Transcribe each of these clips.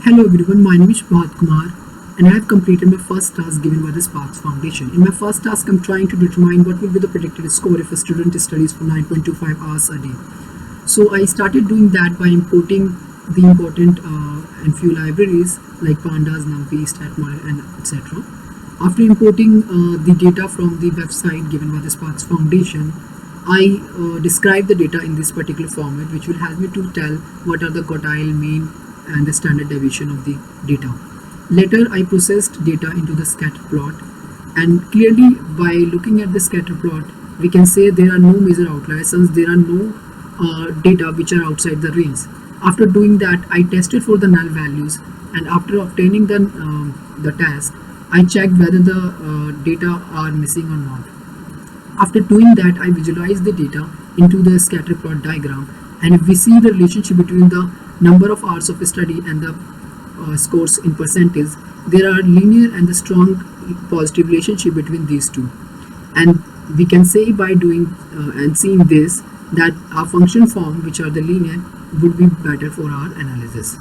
Hello everyone, my name is Bharat Kumar and I have completed my first task given by the Sparks Foundation. In my first task, I'm trying to determine what will be the predicted score if a student studies for 9.25 hours a day. So I started doing that by importing the important and few libraries like Pandas, NumPy, StatModel and etc. After importing the data from the website given by the Sparks Foundation, I describe the data in this particular format, which will help me to tell what are the quartile, mean and the standard deviation of the data. Later I processed data into the scatter plot, and clearly by looking at the scatter plot we can say there are no major outliers since there are no data which are outside the range. After doing that, I tested for the null values, and after obtaining the task, I checked whether the data are missing or not. After doing that, I visualized the data into the scatter plot diagram, and if we see the relationship between the number of hours of study and the scores in percentage, there are linear and the strong positive relationship between these two. And we can say by doing and seeing this that our function form, which are the linear, would be better for our analysis.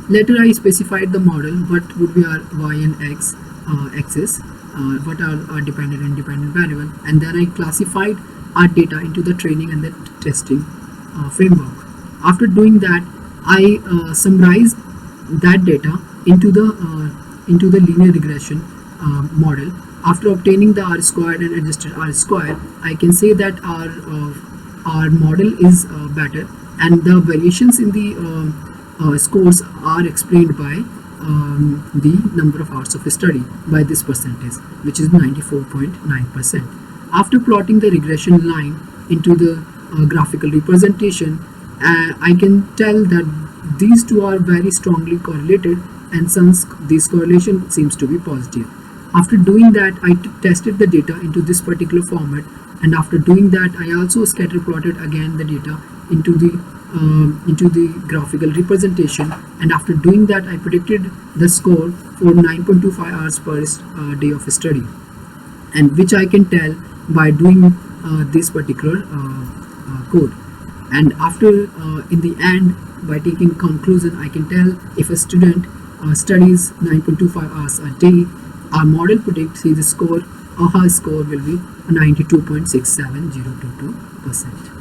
Later I specified the model, what would be our y and x axis, what are our dependent and independent variable, and then I classified our data into the training and the testing framework. After doing that, I summarized that data into the linear regression model. After obtaining the R squared and adjusted R squared, I can say that our model is better, and the variations in the scores are explained by the number of hours of study by this percentage, which is 94.9%. After plotting the regression line into the graphical representation, I can tell that these two are very strongly correlated, and since this correlation seems to be positive. After doing that, I tested the data into this particular format, and after doing that, I also scatter plotted again the data into the graphical representation, and after doing that, I predicted the score for 9.25 hours per day of study, and which I can tell by doing this particular code. And after in the end, by taking conclusion, I can tell if a student studies 9.25 hours a day, our model predicts his score or her score will be 92.67022%.